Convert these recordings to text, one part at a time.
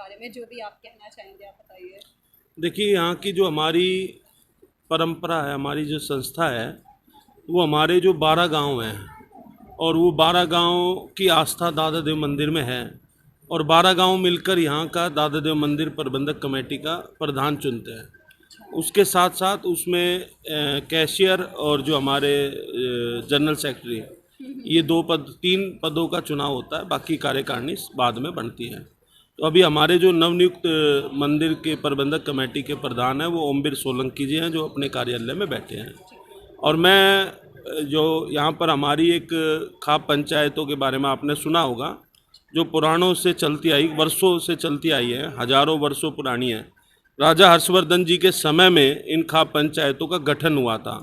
बारे में जो भी आप कहना चाहेंगे आप बताइए। देखिए, यहाँ की जो हमारी परंपरा है, हमारी जो संस्था है, वो हमारे जो 12 गांव हैं और वो 12 गांव की आस्था दादा देव मंदिर में है और 12 गांव मिलकर यहाँ का दादा देव मंदिर प्रबंधक कमेटी का प्रधान चुनते हैं। उसके साथ साथ उसमें कैशियर और जो हमारे जनरल सेक्रेटरी, ये 3 पदों का चुनाव होता है, बाकी कार्यकारिणी बाद में बनती है। तो अभी हमारे जो नवनियुक्त मंदिर के प्रबंधक कमेटी के प्रधान हैं वो ओमवीर सोलंकी जी हैं, जो अपने कार्यालय में बैठे हैं। और मैं जो यहाँ पर हमारी एक खाप पंचायतों के बारे में आपने सुना होगा, जो पुराणों से चलती आई, वर्षों से चलती आई है, हजारों वर्षों पुरानी है। राजा हर्षवर्धन जी के समय में इन खाप पंचायतों का गठन हुआ था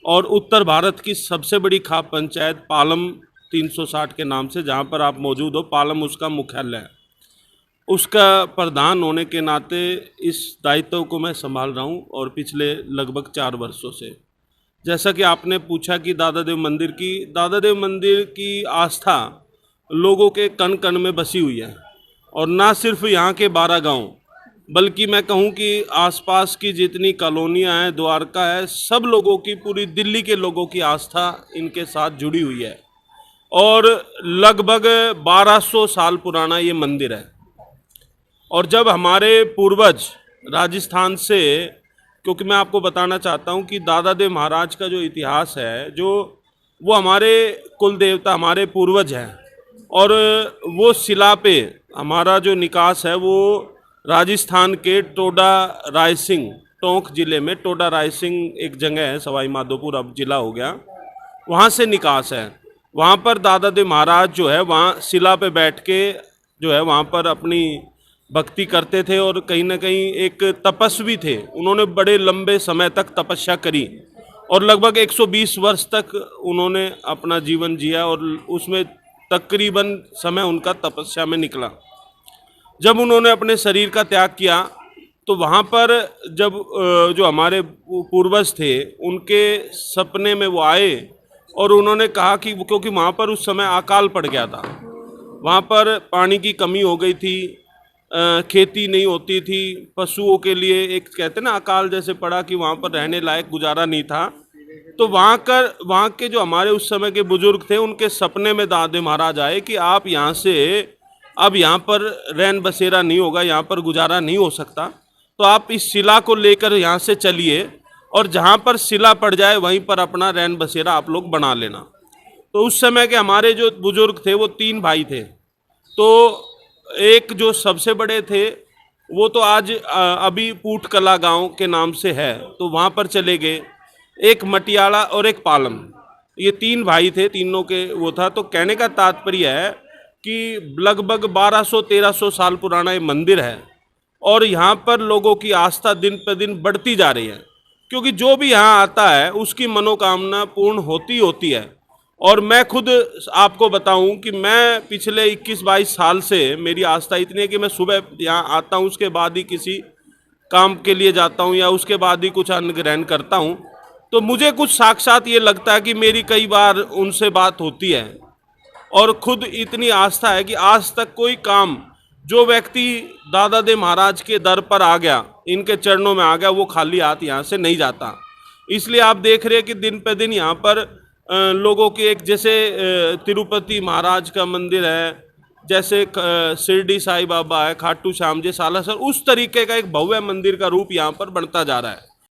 और उत्तर भारत की सबसे बड़ी खाप पंचायत पालम 360 के नाम से, जहाँ पर आप मौजूद हो, पालम उसका मुख्यालय है। उसका प्रधान होने के नाते इस दायित्व को मैं संभाल रहा हूँ और पिछले लगभग 4 वर्षों से। जैसा कि आपने पूछा कि दादा देव मंदिर की आस्था लोगों के कण कण में बसी हुई है और ना सिर्फ यहाँ के 12 गांव, बल्कि मैं कहूँ कि आसपास की जितनी कॉलोनियाँ हैं, द्वारका है, सब लोगों की, पूरी दिल्ली के लोगों की आस्था इनके साथ जुड़ी हुई है और लगभग 1200 साल पुराना ये मंदिर है। और जब हमारे पूर्वज राजस्थान से, क्योंकि मैं आपको बताना चाहता हूँ कि दादा देव महाराज का जो इतिहास है, जो वो हमारे कुल देवता, हमारे पूर्वज हैं और वो शिला पे हमारा जो निकास है वो राजस्थान के टोडा रायसिंह, टोंक जिले में टोडा रायसिंह एक जगह है, सवाई माधोपुर अब जिला हो गया, वहाँ से निकास है। वहाँ पर दादा देव महाराज जो है वहाँ शिला पे बैठ के जो है वहाँ पर अपनी भक्ति करते थे और कहीं ना कहीं एक तपस्वी थे। उन्होंने बड़े लंबे समय तक तपस्या करी और लगभग 120 वर्ष तक उन्होंने अपना जीवन जिया और उसमें तकरीबन समय उनका तपस्या में निकला। जब उन्होंने अपने शरीर का त्याग किया तो वहाँ पर जब जो हमारे पूर्वज थे उनके सपने में वो आए और उन्होंने कहा कि क्योंकि वहाँ पर उस समय अकाल पड़ गया था, वहाँ पर पानी की कमी हो गई थी, खेती नहीं होती थी, पशुओं के लिए एक कहते ना अकाल जैसे पड़ा कि वहाँ पर रहने लायक गुजारा नहीं था। तो वहाँ के जो हमारे उस समय के बुजुर्ग थे, उनके सपने में दादा महाराज आए कि आप यहाँ से, अब यहाँ पर रैन बसेरा नहीं होगा, यहाँ पर गुजारा नहीं हो सकता, तो आप इस शिला को लेकर यहाँ से चलिए और जहाँ पर शिला पड़ जाए वहीं पर अपना रैन बसेरा आप लोग बना लेना। तो उस समय के हमारे जो बुजुर्ग थे वो 3 भाई थे। तो एक जो सबसे बड़े थे वो तो आज अभी पूटकला गांव के नाम से है, तो वहाँ पर चले गए। एक मटियाला और एक पालम, ये 3 भाई थे, तीनों के वो था। तो कहने का तात्पर्य है कि लगभग 1200-1300 साल पुराना ये मंदिर है और यहाँ पर लोगों की आस्था दिन पर दिन बढ़ती जा रही है, क्योंकि जो भी यहाँ आता है उसकी मनोकामना पूर्ण होती है। और मैं खुद आपको बताऊं कि मैं पिछले 21-22 साल से मेरी आस्था इतनी है कि मैं सुबह यहाँ आता हूँ, उसके बाद ही किसी काम के लिए जाता हूँ या उसके बाद ही कुछ अन्न ग्रहण करता हूँ। तो मुझे कुछ साक्षात ये लगता है कि मेरी कई बार उनसे बात होती है और खुद इतनी आस्था है कि आज तक कोई काम, जो व्यक्ति दादा देव महाराज के दर पर आ गया, इनके चरणों में आ गया, वो खाली हाथ यहाँ से नहीं जाता। इसलिए आप देख रहे हैं कि दिन पे दिन यहाँ पर लोगों की एक, जैसे तिरुपति महाराज का मंदिर है, जैसे शिरडी साई बाबा है, खाटू श्याम जी, सालासर, उस तरीके का एक भव्य मंदिर का रूप यहाँ पर बनता जा रहा है।